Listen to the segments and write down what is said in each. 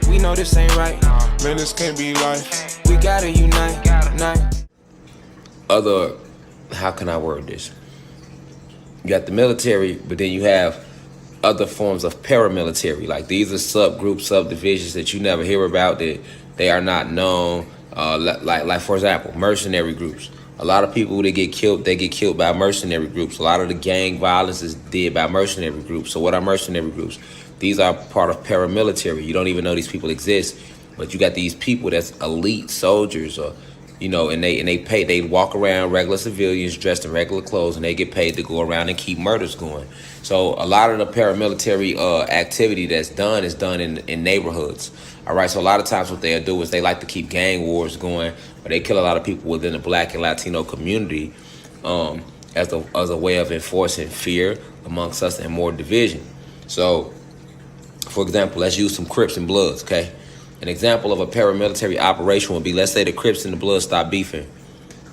We know this ain't right. Man, this can't be life. We gotta unite. How can I word this? You got the military, but then you have other forms of paramilitary. Like these are subgroups, subdivisions that you never hear about, that they are not known. Like for example, mercenary groups. A lot of people that get killed, they get killed by mercenary groups. A lot of the gang violence is did by mercenary groups. So what are mercenary groups? These are part of paramilitary. You don't even know these people exist, but you got these people that's elite soldiers, or and they walk around regular civilians dressed in regular clothes, and they get paid to go around and keep murders going. So a lot of the paramilitary activity that's done is done in neighborhoods. All right, so a lot of times what they'll do is they like to keep gang wars going, or they kill a lot of people within the Black and Latino community as a way of enforcing fear amongst us and more division. So, for example, let's use some Crips and Bloods, okay? An example of a paramilitary operation would be, let's say the Crips and the Bloods stop beefing.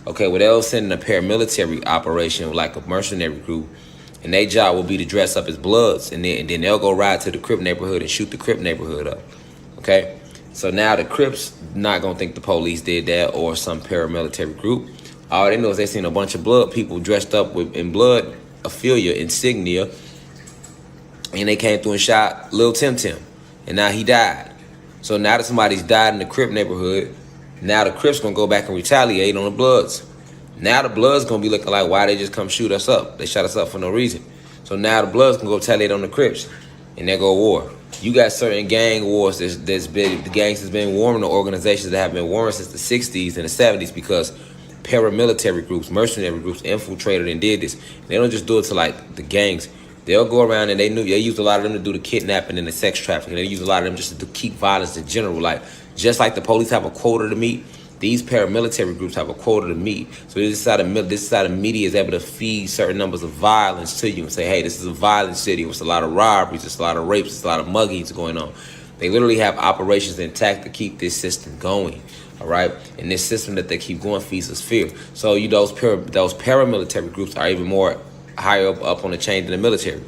Okay, well, they'll send in a paramilitary operation like a mercenary group, and their job will be to dress up as Bloods, and then they'll go ride to the Crip neighborhood and shoot the Crip neighborhood up. Okay, so now the Crips not gonna think the police did that or some paramilitary group. All they know is they seen a bunch of Blood people dressed up in Blood affiliate insignia, and they came through and shot Lil Tim Tim, and now he died. So now that somebody's died in the Crip neighborhood, now the Crips gonna go back and retaliate on the Bloods. Now the Bloods gonna be looking like, why they just come shoot us up? They shot us up for no reason. So now the Bloods can go retaliate on the Crips, and there go war. You got certain gang wars that's been, the gangs has been warring, the organizations that have been warring since the 60s and the 70s, because paramilitary groups, mercenary groups infiltrated and did this. They don't just do it to like the gangs. They'll go around and they use a lot of them to do the kidnapping and the sex trafficking. They use a lot of them just to keep violence in general. Like, just like the police have a quota to meet, these paramilitary groups have a quota to meet. So this side of media is able to feed certain numbers of violence to you and say, hey, this is a violent city. It's a lot of robberies, it's a lot of rapes, it's a lot of muggings going on. They literally have operations intact to keep this system going. All right, and this system that they keep going feeds us fear. So those paramilitary groups are even more higher up on the chain than the military.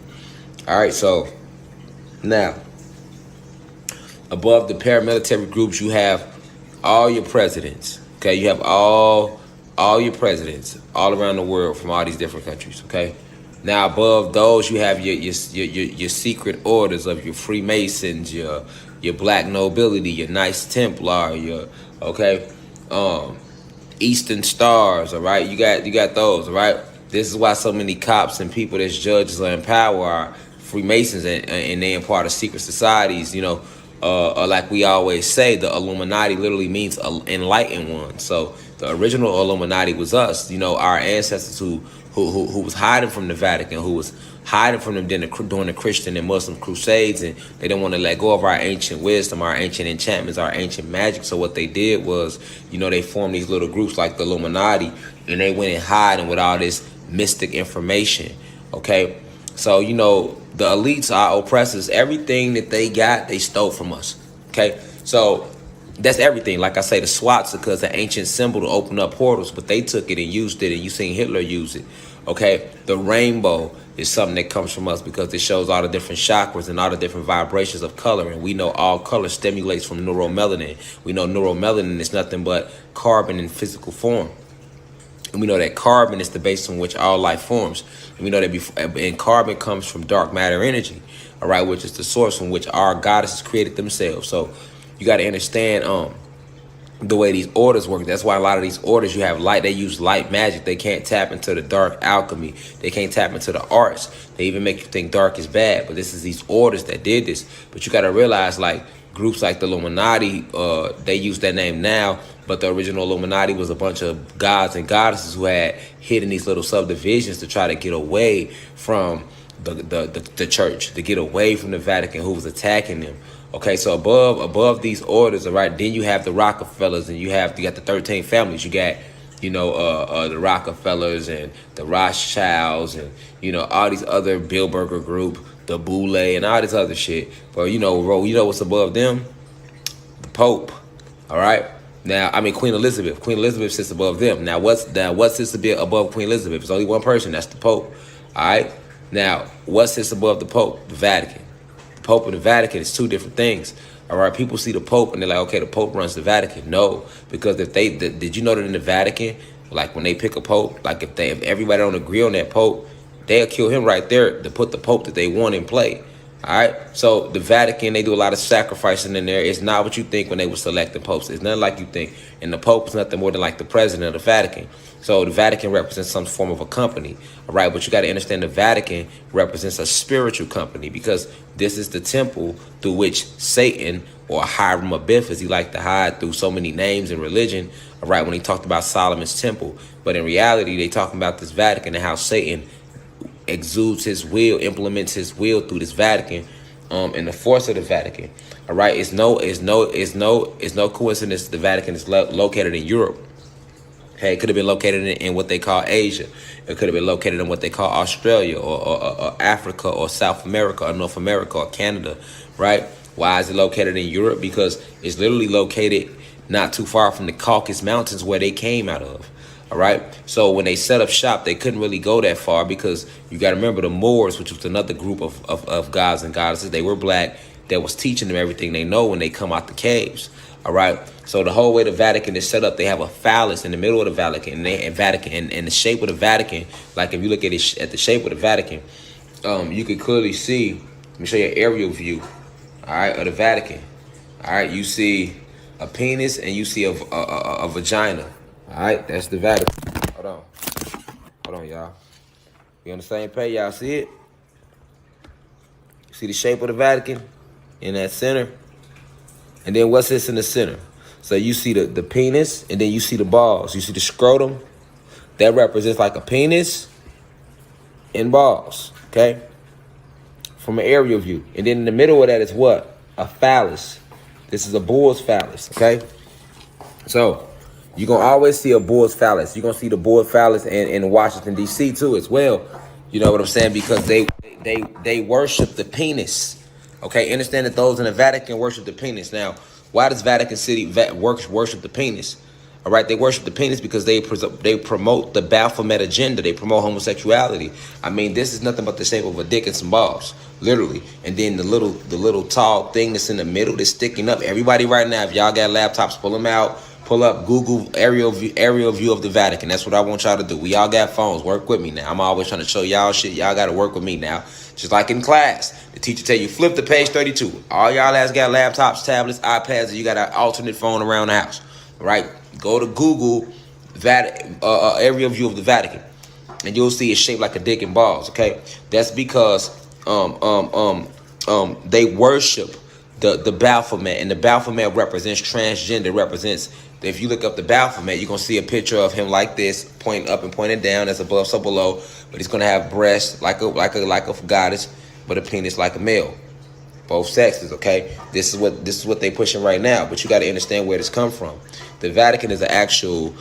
All right, so now above the paramilitary groups, you have all your presidents. Okay, you have all your presidents all around the world from all these different countries. Okay, now above those, you have your secret orders of your Freemasons, your Black nobility, your Knights Templar, your Eastern Stars. All right, you got those. All right. This is why so many cops and people that's judges are in power are Freemasons, and they are part of secret societies, like we always say, the Illuminati literally means enlightened one. So the original Illuminati was us, our ancestors who was hiding from the Vatican, who was hiding from them during the Christian and Muslim crusades, and they didn't want to let go of our ancient wisdom, our ancient enchantments, our ancient magic. So what they did was, they formed these little groups like the Illuminati, and they went and hiding with all this mystic information. Okay, so the elites are oppressors. Everything that they got, they stole from us. Okay, so that's everything. Like I say, the swastika is an ancient symbol to open up portals, but they took it and used it, and you seen Hitler use it. Okay, the rainbow is something that comes from us because it shows all the different chakras and all the different vibrations of color, and we know all color stimulates from neuromelanin. We know neuromelanin is nothing but carbon in physical form. And we know that carbon is the base on which all life forms. And we know that and carbon comes from dark matter energy, all right, which is the source from which our goddesses created themselves. So you got to understand the way these orders work. That's why a lot of these orders, you have light. They use light magic. They can't tap into the dark alchemy. They can't tap into the arts. They even make you think dark is bad. But this is these orders that did this. But you got to realize, like, groups like the Illuminati, they use that name now, but the original Illuminati was a bunch of gods and goddesses who had hidden these little subdivisions to try to get away from the church, to get away from the Vatican, who was attacking them. Okay, so above these orders, all right, then you have the Rockefellers, and you got the 13 families. You got the Rockefellers and the Rothschilds, and all these other Bilderberger group, the Boule, and all this other shit. But what's above them? The Pope. All right. Now, Queen Elizabeth. Queen Elizabeth sits above them. Now, what sits above Queen Elizabeth? It's only one person. That's the Pope. All right. Now, what sits above the Pope? The Vatican. The Pope and the Vatican is two different things. All right, people see the Pope and they're like, okay, the Pope runs the Vatican. No, because if they did you know that in the Vatican, like when they pick a Pope, like if everybody don't agree on that Pope, they'll kill him right there to put the Pope that they want in play. All right, so the Vatican, they do a lot of sacrificing in there. It's not what you think when they were selecting popes. It's nothing like you think. And the Pope is nothing more than like the president of the Vatican. So the Vatican represents some form of a company, all right? But you got to understand the Vatican represents a spiritual company because this is the temple through which Satan, or Hiram Abiff, as he liked to hide through so many names and religion, all right, when he talked about Solomon's temple. But in reality, they talking about this Vatican and how Satan exudes his will, implements his will through this Vatican, and the force of the Vatican. All right, it's no coincidence the Vatican is located in Europe. Okay, it could have been located in what they call Asia. It could have been located in what they call Australia or Africa or South America or North America or Canada, right? Why is it located in Europe? Because it's literally located not too far from the Caucasus Mountains where they came out of. All right. So when they set up shop, they couldn't really go that far because you got to remember the Moors, which was another group of gods and goddesses. They were black. That was teaching them everything they know when they come out the caves. All right. So the whole way the Vatican is set up, they have a phallus in the middle of the Vatican, and the shape of the Vatican. Like if you look at it at the shape of the Vatican, you can clearly see. Let me show you an aerial view. All right, of the Vatican. All right, you see a penis and you see a vagina. All right, that's the Vatican. Hold on, y'all. We on the same page, y'all see it? See the shape of the Vatican in that center? And then what's this in the center? So you see the penis, and then you see the balls. You see the scrotum? That represents like a penis and balls, okay? From an aerial view. And then in the middle of that is what? A phallus. This is a bull's phallus, okay? So you're going to always see a bull's phallus. You're going to see the bull's phallus in Washington, D.C. too as well. You know what I'm saying? Because they worship the penis. Okay, understand that those in the Vatican worship the penis. Now, why does Vatican City worship the penis? All right, they worship the penis because they promote the Baphomet agenda. They promote homosexuality. I mean, this is nothing but the shape of a dick and some balls, literally. And then the little tall thing that's in the middle that's sticking up. Everybody right now, if y'all got laptops, pull them out. Pull up Google aerial view of the Vatican. That's what I want y'all to do. We all got phones. Work with me now. I'm always trying to show y'all shit. Y'all got to work with me now. Just like in class. The teacher tell you, flip to page 32. All y'all ass got laptops, tablets, iPads, and you got an alternate phone around the house. All right? Go to Google aerial view of the Vatican. And you'll see it's shaped like a dick and balls, okay? That's because they worship the Baphomet, and the Baphomet represents transgender, represents. If you look up the Baphomet, you're gonna see a picture of him like this, pointing up and pointing down, as above, so below. But he's gonna have breasts like a goddess, but a penis like a male. Both sexes, okay. This is what they pushing right now. But you got to understand where this come from. The Vatican is an actual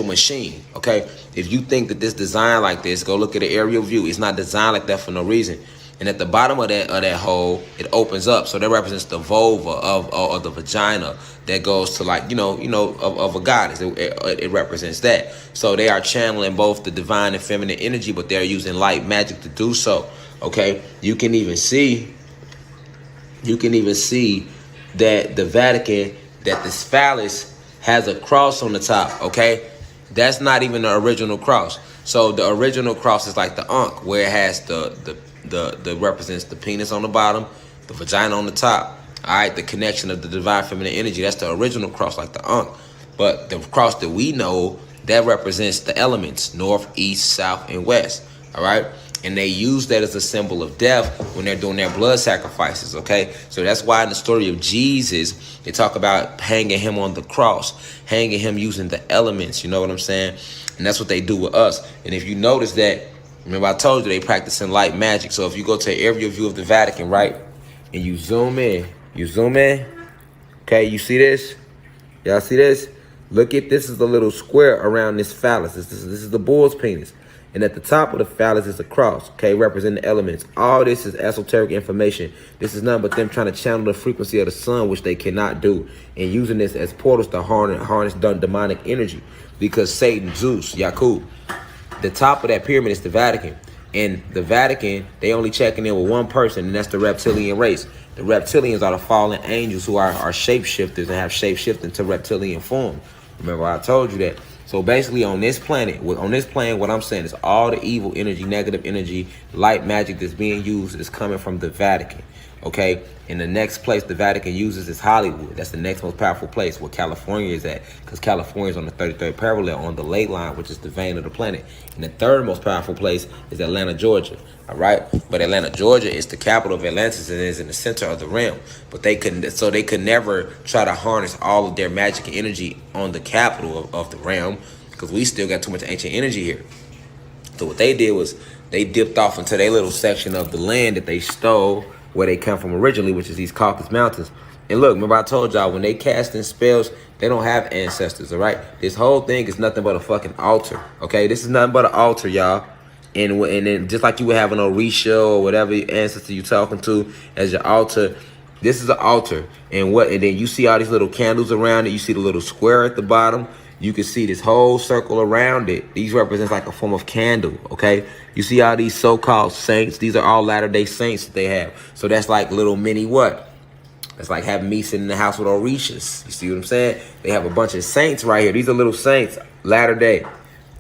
machine, okay. If you think that this design like this, go look at the aerial view. It's not designed like that for no reason. And at the bottom of that hole, it opens up. So that represents the vulva of the vagina that goes to, like, of a goddess. It represents that. So they are channeling both the divine and feminine energy, but they're using light magic to do so. Okay, you can even see that the Vatican, that this phallus has a cross on the top. Okay, that's not even the original cross. So the original cross is like the Ankh, where it has the represents the penis on the bottom, the vagina on the top. All right, the connection of the divine feminine energy. That's the original cross, like the Ankh. But the cross that we know, that represents the elements: north, east, south, and west. All right. And they use that as a symbol of death when they're doing their blood sacrifices, okay? So that's why in the story of Jesus, they talk about hanging him on the cross, hanging him using the elements, you know what I'm saying? And that's what they do with us. And if you notice that, remember I told you they practicing light magic. So if you go to an aerial view of the Vatican, right, and you zoom in, okay, you see this? Y'all see this? Look at this is the little square around this phallus. This is the bull's penis. And at the top of the phallus is a cross, okay, representing the elements. All this is esoteric information. This is nothing but them trying to channel the frequency of the sun, which they cannot do, and using this as portals to harness demonic energy. Because Satan, Zeus, Yakub, the top of that pyramid is the Vatican. In the Vatican, they only checking in with one person, and that's the reptilian race. The reptilians are the fallen angels who are shapeshifters and have shapeshifted into reptilian form. Remember, I told you that. So basically, on this planet, on this plane, what I'm saying is all the evil energy, negative energy, light magic that's being used is coming from the Vatican. Okay, and the next place the Vatican uses is Hollywood. That's the next most powerful place where California is at, because California is on the 33rd parallel on the ley line, which is the vein of the planet. And the third most powerful place is Atlanta, Georgia. All right, but Atlanta, Georgia is the capital of Atlantis and is in the center of the realm. But they could never try to harness all of their magic and energy on the capital of the realm, because we still got too much ancient energy here. So what they did was they dipped off into their little section of the land that they stole, where they come from originally, which is these Caucasus Mountains. And look, remember I told y'all, when they casting spells, they don't have ancestors, all right? This whole thing is nothing but a fucking altar, okay? This is nothing but an altar, y'all. And then just like you would have an Orisha or whatever ancestor you talking to as your altar, this is an altar. And then you see all these little candles around it. You see the little square at the bottom. You can see this whole circle around it. These represents like a form of candle, okay? You see all these so-called saints. These are all Latter-day Saints that they have. So that's like little mini what? That's like having me sitting in the house with Orishas. You see what I'm saying? They have a bunch of saints right here. These are little saints, Latter-day.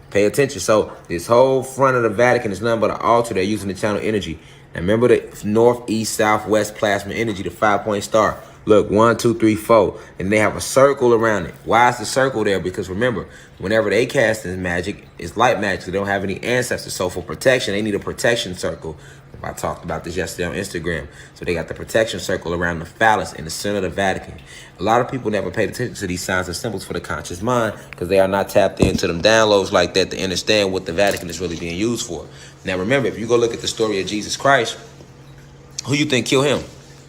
Pay attention. So this whole front of the Vatican is nothing but an altar. They're using the channel energy. Now remember the north, east, south, west plasma energy, the 5-point star. Look, 1, 2, 3, 4. And they have a circle around it. Why is the circle there? Because remember, whenever they cast this magic, it's light magic. They don't have any ancestors. So for protection, they need a protection circle. I talked about this yesterday on Instagram. So they got the protection circle around the phallus in the center of the Vatican. A lot of people never paid attention to these signs and symbols for the conscious mind because they are not tapped into them downloads like that to understand what the Vatican is really being used for. Now remember, if you go look at the story of Jesus Christ, who you think killed him?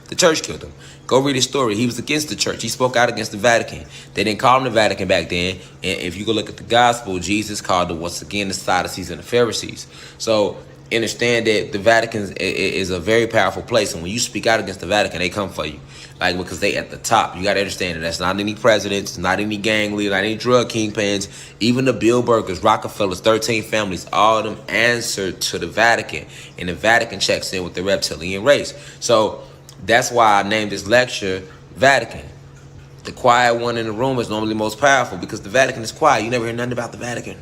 The church killed him. Go read his story. He was against the church. He spoke out against the Vatican. They didn't call him the Vatican back then. And if you go look at the gospel, Jesus called it, once again, the Sadducees and the Pharisees. So understand that the Vatican is a very powerful place. And when you speak out against the Vatican, they come for you. Like, because they at the top. You got to understand that that's not any presidents, not any gang leaders, not any drug kingpins. Even the Bilderbergers, Rockefellers, 13 families, all of them answer to the Vatican. And the Vatican checks in with the reptilian race. So that's why I named this lecture Vatican. The quiet one in the room is normally most powerful because the Vatican is quiet. You never hear nothing about the Vatican.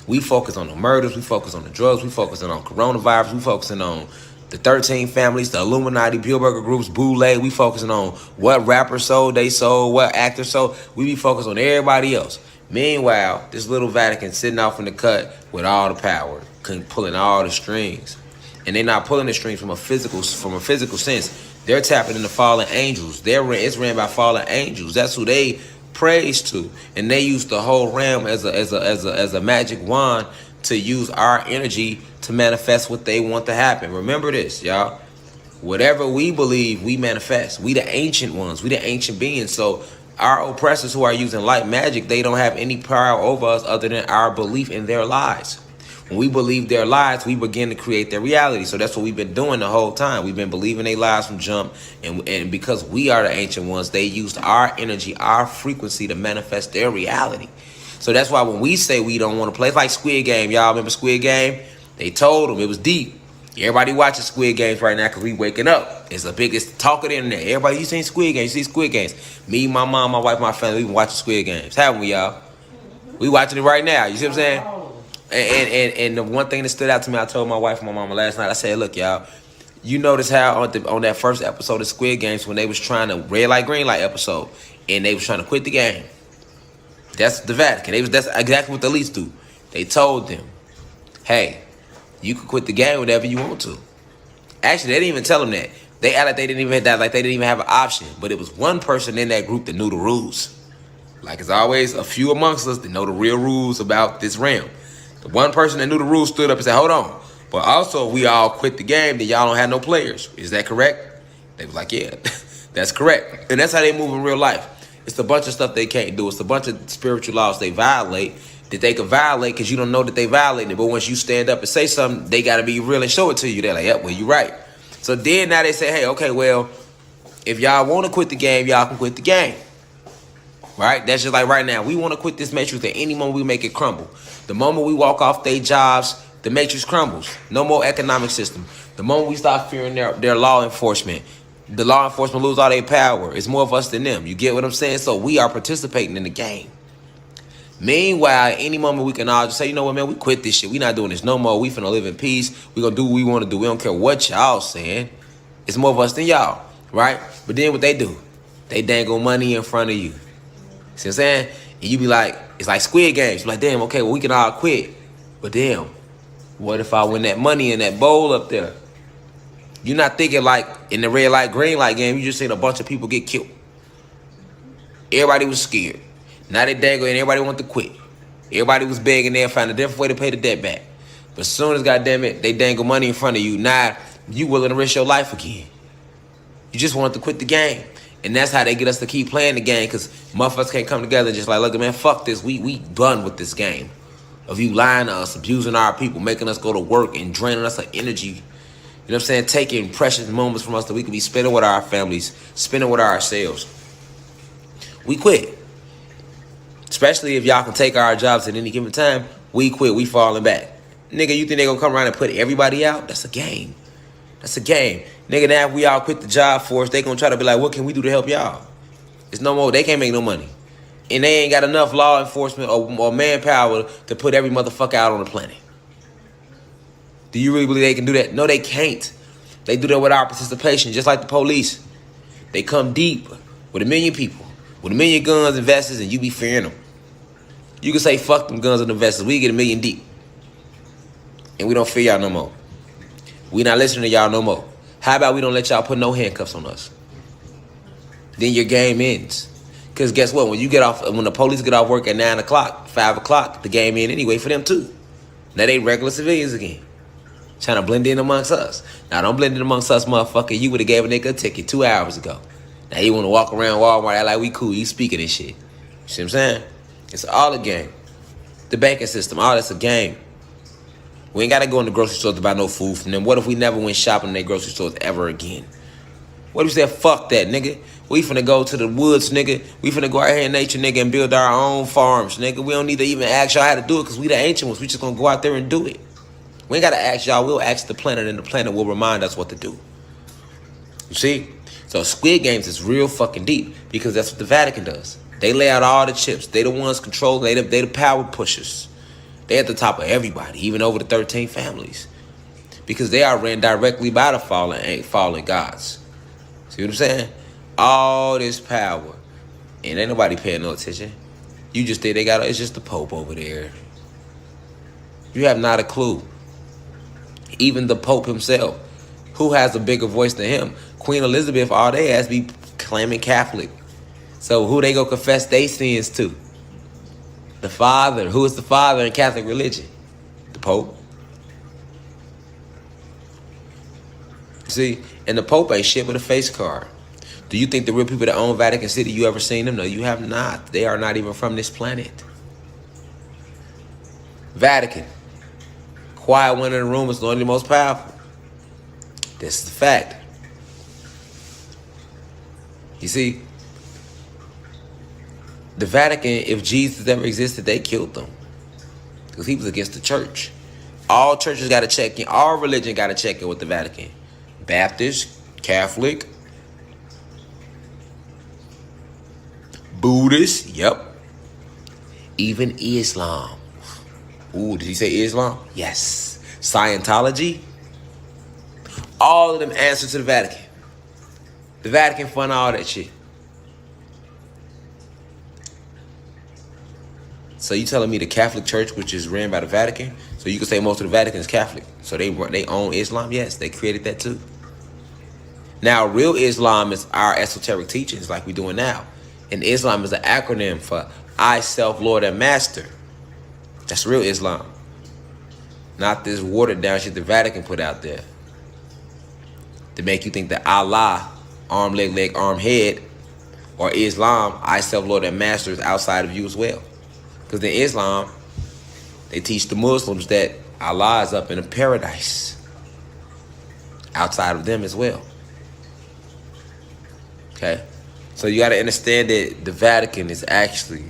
We focus on the murders. We focus on the drugs. We focusing on coronavirus. We focusing on the 13 families, the Illuminati, Bilderberger groups, Boule. We focusing on what rapper sold, they sold, what actor sold. We be focused on everybody else. Meanwhile, this little Vatican sitting off in the cut with all the power, pulling all the strings. And they're not pulling the strings from a physical sense. They're tapping into fallen angels. It's ran by fallen angels. That's who they praise to, and they use the whole realm as a magic wand to use our energy to manifest what they want to happen. Remember this, y'all. Whatever we believe, we manifest. We the ancient ones. We the ancient beings. So our oppressors who are using light magic, they don't have any power over us other than our belief in their lies. When we believe their lies, we begin to create their reality. So that's what we've been doing the whole time. We've been believing their lies from jump. And because we are the ancient ones, they used our energy, our frequency to manifest their reality. So that's why when we say we don't want to play, it's like Squid Game. Y'all remember Squid Game? They told them it was deep. Everybody watching Squid Games right now because we waking up. It's the biggest talk of the internet. Everybody, you seen Squid Games? You see Squid Games? Me, my mom, my wife, my family, we been watching Squid Games. Haven't we, y'all? We watching it right now. You see what I'm saying? And the one thing that stood out to me, I told my wife and my mama last night, I said, look, y'all, you notice how on that first episode of Squid Games when they was trying to red light, green light episode, and they was trying to quit the game. That's the Vatican. That's exactly what the elites do. They told them, hey, you can quit the game whenever you want to. Actually, they didn't even tell them that. They act like they didn't even have an option. But it was one person in that group that knew the rules. Like it's always a few amongst us that know the real rules about this realm. The one person that knew the rules stood up and said, hold on. But also, we all quit the game, then y'all don't have no players. Is that correct? They was like, yeah, that's correct. And that's how they move in real life. It's a bunch of stuff they can't do. It's a bunch of spiritual laws they violate that they can violate because you don't know that they violated it. But once you stand up and say something, they got to be real and show it to you. They're like, yep, well, you're right. So then now they say, hey, okay, well, if y'all want to quit the game, y'all can quit the game. Right? That's just like right now. We want to quit this matrix at any moment we make it crumble. The moment we walk off their jobs, the matrix crumbles. No more economic system. The moment we start fearing their law enforcement, the law enforcement lose all their power. It's more of us than them. You get what I'm saying? So we are participating in the game. Meanwhile, any moment we can all just say, you know what, man, we quit this shit. We not doing this no more. We finna live in peace. We gonna do what we want to do. We don't care what y'all saying. It's more of us than y'all, right? But then what they do, they dangle money in front of you. See what I'm saying? And you be like, it's like Squid Games. You be like, damn, okay, well, we can all quit. But damn, what if I win that money in that bowl up there? You're not thinking like in the red light, green light game, you just seen a bunch of people get killed. Everybody was scared. Now they dangle and everybody want to quit. Everybody was begging there, find a different way to pay the debt back. But as soon as, goddamn it, they dangle money in front of you, now you willing to risk your life again. You just want to quit the game. And that's how they get us to keep playing the game, because motherfuckers can't come together and just like, look, man, fuck this. We done with this game of you lying to us, abusing our people, making us go to work and draining us of energy. You know what I'm saying? Taking precious moments from us that we could be spending with our families, spending with ourselves. We quit. Especially if y'all can take our jobs at any given time, we quit, we falling back. Nigga, you think they gonna come around and put everybody out? That's a game. That's a game. Nigga, now if we all quit the job force, they gonna try to be like, what can we do to help y'all? It's no more, they can't make no money. And they ain't got enough law enforcement or manpower to put every motherfucker out on the planet. Do you really believe they can do that? No, they can't. They do that with our participation, just like the police. They come deep with 1 million people, with 1 million guns and vests, and you be fearing them. You can say, fuck them guns and the vests. We get 1 million deep. And we don't fear y'all no more. We not listening to y'all no more. How about we don't let y'all put no handcuffs on us? Then your game ends. Because guess what? When the police get off work at 9 o'clock, 5 o'clock, the game ends anyway for them too. Now they regular civilians again. Trying to blend in amongst us. Now don't blend in amongst us, motherfucker. You would have gave a nigga a ticket 2 hours ago. Now you want to walk around Walmart act like we cool. You speaking this shit. You see what I'm saying? It's all a game. The banking system, all that's a game. We ain't got to go in the grocery store to buy no food from them. What if we never went shopping in their grocery stores ever again? What if we said, fuck that, nigga? We finna go to the woods, nigga. We finna go out here in nature, nigga, and build our own farms, nigga. We don't need to even ask y'all how to do it because we the ancient ones. We just gonna go out there and do it. We ain't got to ask y'all. We'll ask the planet, and the planet will remind us what to do. You see? So Squid Games is real fucking deep because that's what the Vatican does. They lay out all the chips. They the ones controlling. They the power pushers. They at the top of everybody, even over the 13 families. Because they are ran directly by the fallen gods. See what I'm saying? All this power. And ain't nobody paying no attention. You just think it's just the Pope over there. You have not a clue. Even the Pope himself. Who has a bigger voice than him? Queen Elizabeth, all they ass be claiming Catholic. So who they go confess their sins to? The Father. Who is the Father in Catholic religion? The Pope. See, and the Pope ain't shit but a face card. Do you think the real people that own Vatican City, you ever seen them? No, you have not. They are not even from this planet. Vatican. Quiet one in the room is the only most powerful. This is the fact. You see, the Vatican, if Jesus ever existed, they killed them. Because he was against the church. All churches got to check in. All religion got to check in with the Vatican. Baptist, Catholic, Buddhist, yep. Even Islam. Ooh, did he say Islam? Yes. Scientology. All of them answer to the Vatican. The Vatican fund all that shit. So you telling me the Catholic Church, which is ran by the Vatican, so you can say most of the Vatican is Catholic. So they own Islam? Yes, they created that too. Now, real Islam is our esoteric teachings like we're doing now. And Islam is an acronym for I, Self, Lord, and Master. That's real Islam. Not this watered down shit the Vatican put out there to make you think that Allah, arm, leg, arm, head, or Islam, I, Self, Lord, and Master is outside of you as well. Because in Islam, they teach the Muslims that Allah is up in a paradise outside of them as well. Okay? So you got to understand that the Vatican is actually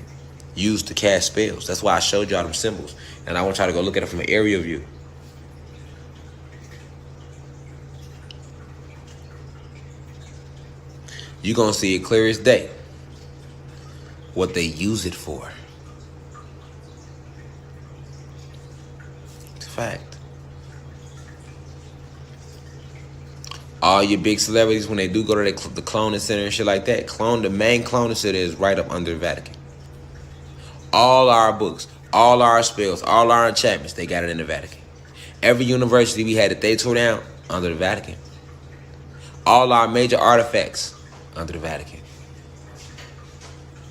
used to cast spells. That's why I showed y'all them symbols. And I want y'all to go look at it from an area view. You're going to see it clear as day what they use it for. It's a fact. All your big celebrities, when they do go to the cloning center and shit like that, the main cloning center is right up under the Vatican. All our books, all our spells, all our enchantments, they got it in the Vatican. Every university we had that they tore down, under the Vatican. All our major artifacts, under the Vatican.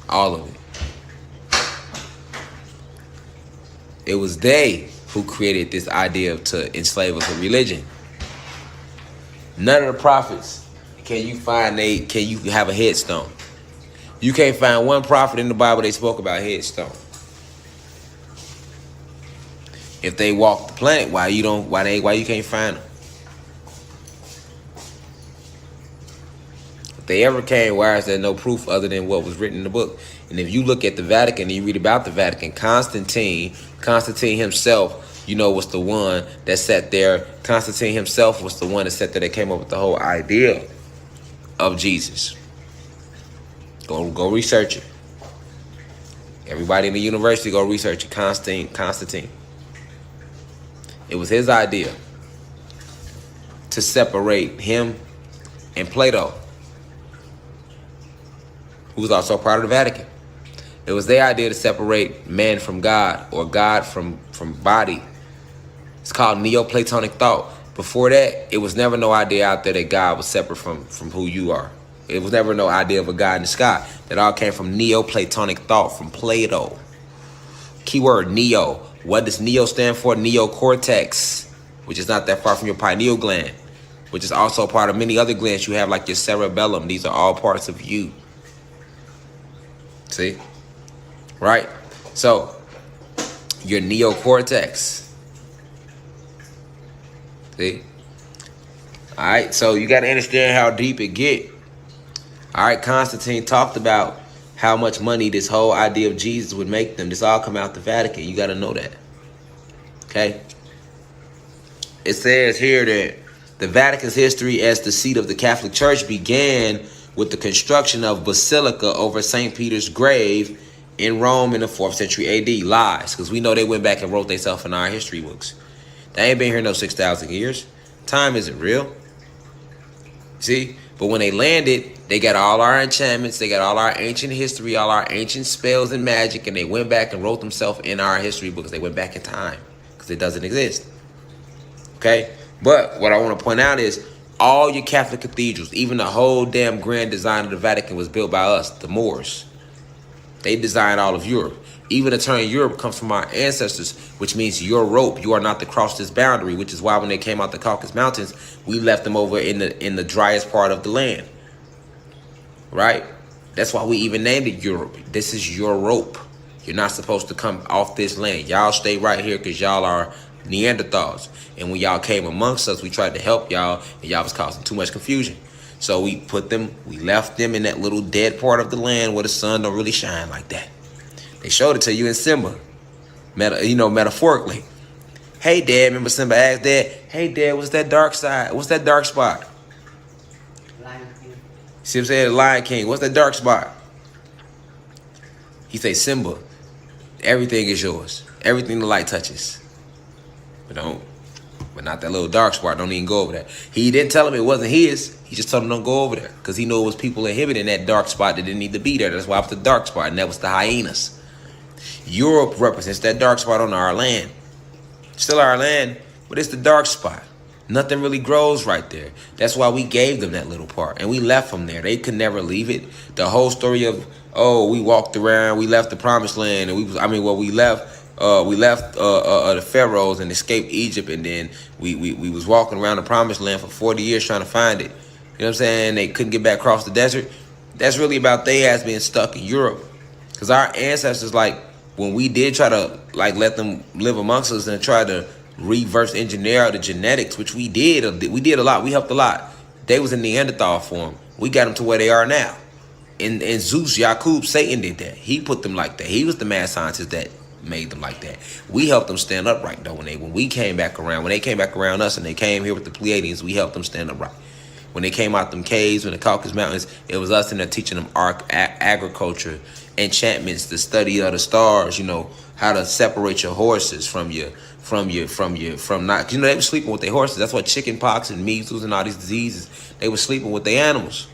All of it. It was they who created this idea to enslave us with religion. None of the prophets can you have a headstone. You can't find one prophet in the Bible they spoke about headstone. If they walk the planet, why you can't find them? If they ever came, why is there no proof other than what was written in the book? And if you look at the Vatican and you read about the Vatican, Constantine himself, was the one that sat there. Constantine himself was the one that sat there that came up with the whole idea of Jesus. Go research it. Everybody in the university, go research it. Constantine. It was his idea to separate him and Plato, who was also part of the Vatican. It was their idea to separate man from God, or God from body. It's called Neoplatonic thought. Before that, it was never no idea out there that God was separate from who you are. It was never no idea of a God in the sky. That all came from Neoplatonic thought, from Plato. Keyword neo. What does neo stand for? Neocortex, which is not that far from your pineal gland, which is also part of many other glands you have, like your cerebellum. These are all parts of you. See? Right? So, your neocortex. See? Alright, so you got to understand how deep it get. Alright, Constantine talked about how much money this whole idea of Jesus would make them. This all come out the Vatican. You got to know that. Okay? It says here that the Vatican's history as the seat of the Catholic Church began with the construction of Basilica over St. Peter's grave in Rome in the 4th century AD. Lies, because we know they went back and wrote themselves in our history books. They ain't been here no 6,000 years. Time isn't real. See? But when they landed, they got all our enchantments, they got all our ancient history, all our ancient spells and magic, and they went back and wrote themselves in our history books. They went back in time, because it doesn't exist. Okay? But what I want to point out is, all your Catholic cathedrals, even the whole damn grand design of the Vatican, was built by us, the Moors. They designed all of Europe. Even the term Europe comes from our ancestors, which means Europe. You are not to cross this boundary, which is why when they came out the Caucasus Mountains, we left them over in the driest part of the land. Right? That's why we even named it Europe. This is Europe. You're not supposed to come off this land. Y'all stay right here because y'all are Neanderthals. And when y'all came amongst us, we tried to help y'all, and y'all was causing too much confusion. So we left them in that little dead part of the land where the sun don't really shine like that. They showed it to you in Simba, metaphorically. Hey, Dad, remember Simba asked Dad, hey, Dad, what's that dark side? What's that dark spot? Lion King. Simba said, Lion King, what's that dark spot? He say, Simba, everything is yours. Everything the light touches. But not that little dark spot. Don't even go over there. He didn't tell him it wasn't his. He just told him don't go over there. Because he knew it was people inhibiting that dark spot that didn't need to be there. That's why it was the dark spot. And that was the hyenas. Europe represents that dark spot on our land. Still our land, but it's the dark spot. Nothing really grows right there. That's why we gave them that little part. And we left them there. They could never leave it. The whole story of, we walked around, we left the promised land, and we left the pharaohs and escaped Egypt, and then we was walking around the promised land for 40 years trying to find it. You know what I'm saying? They couldn't get back across the desert. That's really about they ass being stuck in Europe. Because our ancestors, when we did try to let them live amongst us and try to reverse engineer the genetics, which we did a lot. We helped a lot. They was in Neanderthal form. We got them to where they are now. And Zeus, Yakub, Satan did that. He put them like that. He was the mad scientist that made them like that. We helped them stand upright though when they came back around. When they came back around us and they came here with the Pleiadians, we helped them stand upright. When they came out them caves, when the Caucasus Mountains, it was us in there teaching them agriculture, enchantments, the study of the stars, you know, how to separate your horses from not, you know, they were sleeping with their horses. That's why chicken pox and measles and all these diseases, they were sleeping with their animals.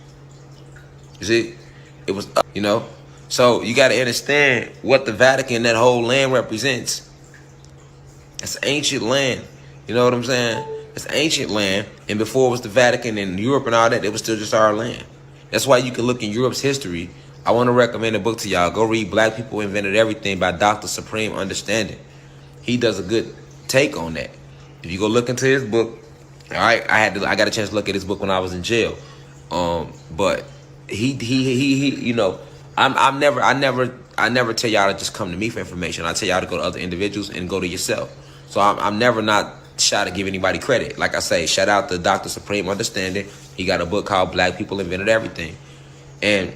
You see, it was, you know, so you got to understand what the Vatican, that whole land represents. It's ancient land. You know what I'm saying? It's ancient land. And before it was the Vatican and Europe and all that, it was still just our land. That's why you can look in Europe's history. I want to recommend a book to y'all. Go read Black People Invented Everything by Dr. Supreme Understanding. He does a good take on that. If you go look into his book, all right, I got a chance to look at his book when I was in jail. But he you know, I never tell y'all to just come to me for information. I tell y'all to go to other individuals and go to yourself. So I'm never not shy to give anybody credit. Like I say, shout out to Dr. Supreme Understanding. He got a book called Black People Invented Everything. And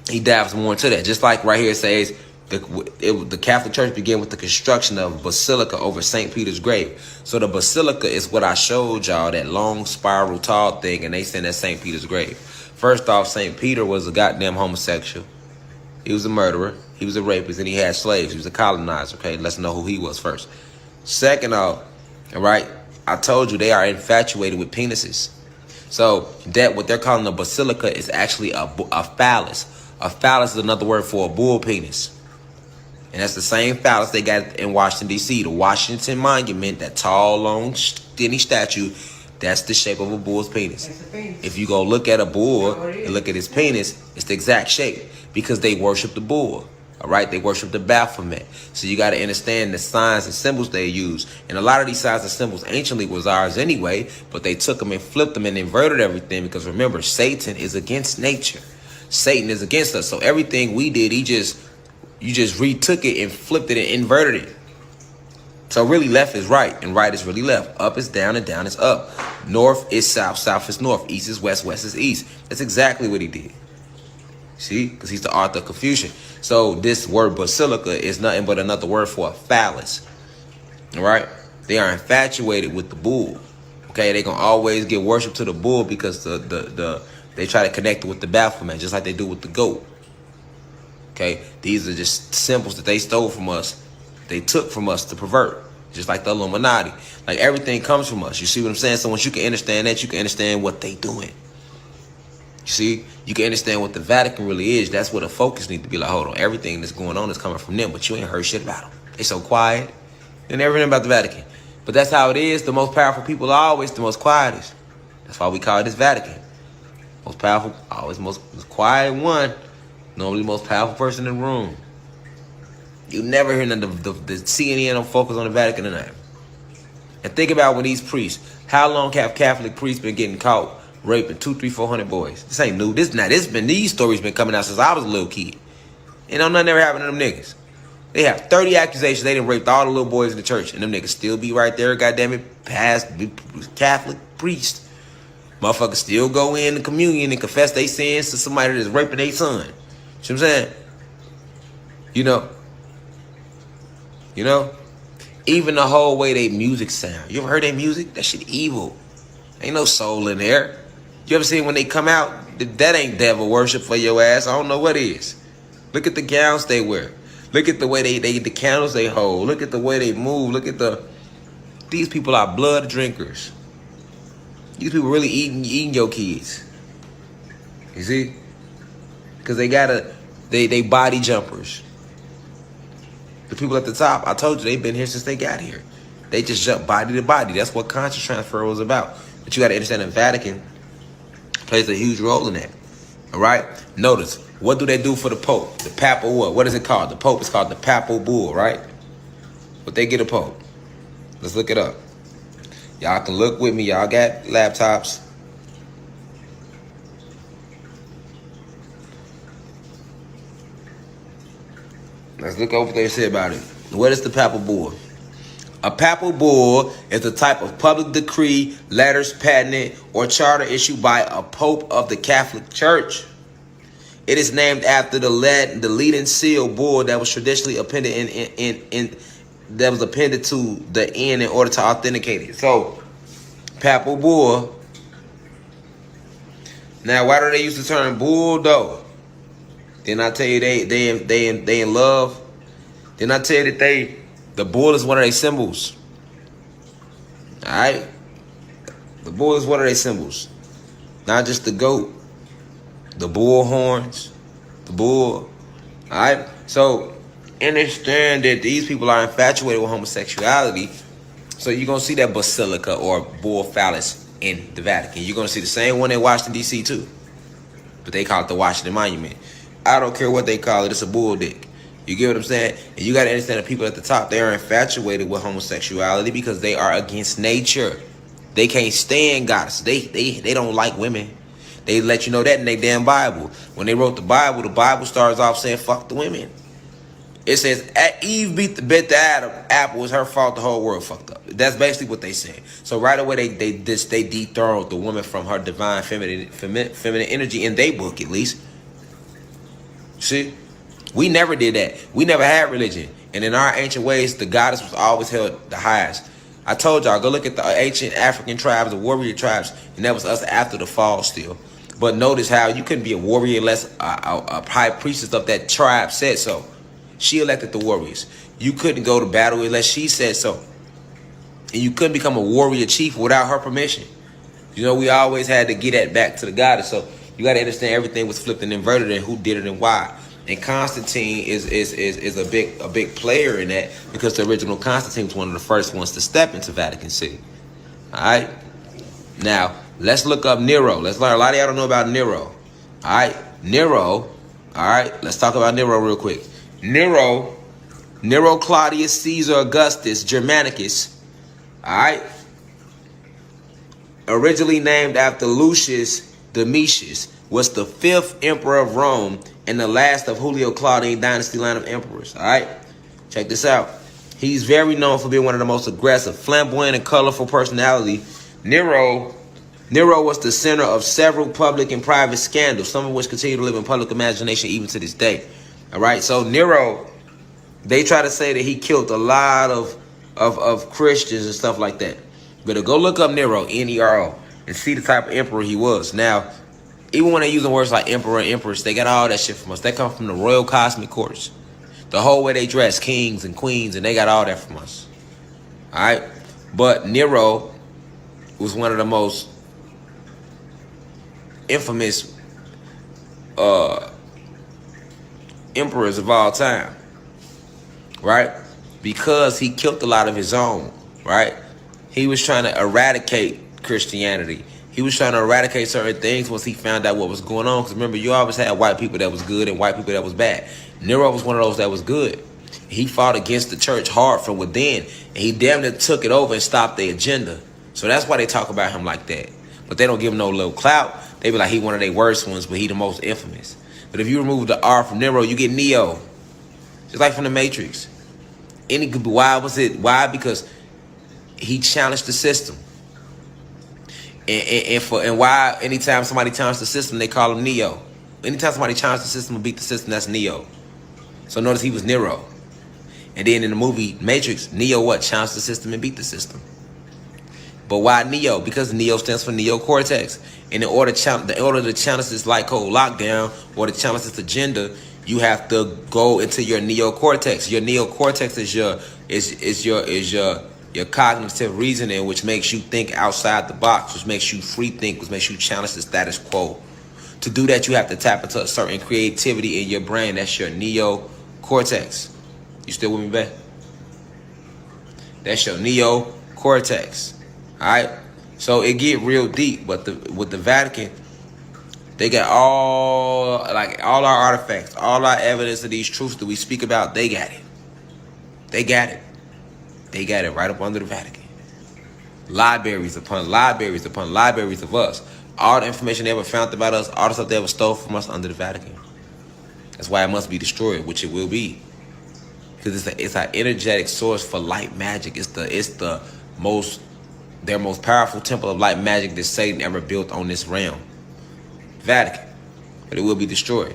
he dives more into that. Just like right here it says, the Catholic Church began with the construction of a basilica over St. Peter's grave. So the basilica is what I showed y'all, that long spiral tall thing, and they saying that's St. Peter's grave. First off, St. Peter was a goddamn homosexual. He was a murderer. He was a rapist, and he had slaves. He was a colonizer, okay? Let's know who he was first. Second off, all right, I told you they are infatuated with penises. So that what they're calling a basilica is actually a phallus. A phallus is another word for a bull penis. And that's the same phallus they got in Washington, D.C. The Washington Monument, that tall, long, skinny statue, that's the shape of a bull's penis. If you go look at a bull and look at his penis, it's the exact shape because they worship the bull. All right, they worship the Baphomet. So you got to understand the signs and symbols they use. And a lot of these signs and symbols anciently was ours anyway, but they took them and flipped them and inverted everything because remember, Satan is against nature. Satan is against us. So everything we did, you just retook it and flipped it and inverted it. So really left is right and right is really left. Up is down and down is up. North is south, south is north, east is west, west is east. That's exactly what he did. See, because he's the author of confusion. So this word basilica is nothing but another word for a phallus. All right? They are infatuated with the bull. Okay, they're going to always give worship to the bull because they try to connect it with the Baphomet, just like they do with the goat. Okay, these are just symbols that they stole from us. They took from us to pervert, just like the Illuminati. Like everything comes from us. You see what I'm saying? So once you can understand that, you can understand what they doing. You see, you can understand what the Vatican really is. That's where the focus needs to be. Like, hold on, everything that's going on is coming from them, but you ain't heard shit about them. They so quiet. They never heard about the Vatican. But that's how it is. The most powerful people are always the most quietest. That's why we call it this Vatican. Most powerful, always most quiet one. Normally the most powerful person in the room. You never hear none of the CNN don't focus on the Vatican or nothing. And think about when these priests, how long have Catholic priests been getting caught raping 200, 300, 400 boys? This ain't new. These stories been coming out since I was a little kid. You know, nothing ever happened to them niggas. They have 30 accusations they done raped all the little boys in the church, and them niggas still be right there, goddamn it, past Catholic priest. Motherfuckers still go in the communion and confess their sins to somebody that's raping their son. See what I'm saying? You know? Even the whole way they music sound. You ever heard their music? That shit evil. Ain't no soul in there. You ever seen when they come out? That ain't devil worship for your ass. I don't know what is. Look at the gowns they wear. Look at the way the candles they hold. Look at the way they move. Look at these people are blood drinkers. These people really eating your kids. You see? Because they body jumpers. The people at the top, I told you, they've been here since they got here. They just jump body to body. That's what conscious transfer was about. But you got to understand the Vatican plays a huge role in that. All right? Notice, what do they do for the Pope? The Papal what? What is it called? The Pope is called the Papal Bull, right? But they get a Pope. Let's look it up. Y'all can look with me. Y'all got laptops. Let's look over there and say about it. What is the Papal Bull? A Papal Bull is a type of public decree, letters, patent, or charter issued by a Pope of the Catholic Church. It is named after the leading seal bull that was traditionally appended to the end in order to authenticate it. So, Papal Bull Now, why do they use the term bull though? Didn't I tell you they in love? Didn't I tell you that the bull is one of their symbols? All right, the bull is one of their symbols, not just the goat, the bull horns, the bull. All right, so understand that these people are infatuated with homosexuality. So you're gonna see that basilica or bull phallus in the Vatican. You're gonna see the same one in Washington D.C. too, but they call it the Washington Monument. I don't care what they call it. It's a bull dick. You get what I'm saying? And you got to understand the people at the top, they are infatuated with homosexuality because they are against nature. They can't stand goddess. They don't like women. They let you know that in their damn Bible. When they wrote the Bible starts off saying, fuck the women. It says, Eve bit the apple. It's her fault the whole world fucked up. That's basically what they saying. So right away, they dethroned the woman from her divine feminine energy in their book, at least. See? We never did that. We never had religion. And in our ancient ways, the goddess was always held the highest. I told y'all, go look at the ancient African tribes, the warrior tribes, and that was us after the fall still. But notice how you couldn't be a warrior unless a high priestess of that tribe said so. She elected the warriors. You couldn't go to battle unless she said so. And you couldn't become a warrior chief without her permission. You know, we always had to get that back to the goddess. So you got to understand everything was flipped and inverted and who did it and why. And Constantine is a big player in that because the original Constantine was one of the first ones to step into Vatican City. All right. Now let's look up Nero. Let's learn. A lot of y'all don't know about Nero. All right, Nero. All right, let's talk about Nero real quick. Nero Claudius Caesar Augustus Germanicus. All right. Originally named after Lucius Domitius, was the 5th emperor of Rome and the last of Julio Claudian dynasty line of emperors. All right, check this out. He's very known for being one of the most aggressive, flamboyant, and colorful personality. Nero was the center of several public and private scandals, some of which continue to live in public imagination even to this day. All right, so Nero, they try to say that he killed a lot of Christians and stuff like that. But go look up Nero, Nero, and see the type of emperor he was. Now, even when they're using words like emperor and empress, they got all that shit from us. They come from the royal cosmic courts. The whole way they dress, kings and queens, and they got all that from us. All right? But Nero was one of the most infamous emperors of all time. Right? Because he killed a lot of his own. Right? He was trying to eradicate Christianity. He was trying to eradicate certain things once he found out what was going on. Because remember, you always had white people that was good and white people that was bad. Nero was one of those that was good. He fought against the church hard from within. And he damn near took it over and stopped the agenda. So that's why they talk about him like that. But they don't give him no little clout. They be like, he one of their worst ones, but he the most infamous. But if you remove the R from Nero, you get Neo. Just like from the Matrix. Why was it? Why? Because he challenged the system. And why anytime somebody challenges the system, they call him Neo. Anytime somebody challenges the system and beat the system, that's Neo. So notice he was Nero. And then in the movie Matrix, Neo what? Challenged the system and beat the system. But why Neo? Because Neo stands for neocortex. And in order to challenge this light code lockdown or to challenge this agenda, you have to go into your neocortex. Your neocortex is your cognitive reasoning, which makes you think outside the box, which makes you free think, which makes you challenge the status quo. To do that, you have to tap into a certain creativity in your brain. That's your neocortex. You still with me, babe? That's your neocortex. All right? So it get real deep, but with the Vatican, they got all our artifacts, all our evidence of these truths that we speak about, they got it. They got it. They got it right up under the Vatican. Libraries upon libraries upon libraries of us. All the information they ever found about us, all the stuff they ever stole from us under the Vatican. That's why it must be destroyed, which it will be. Because it's an energetic source for light magic. It's their most powerful temple of light magic that Satan ever built on this realm. Vatican. But it will be destroyed.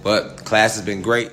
But class has been great.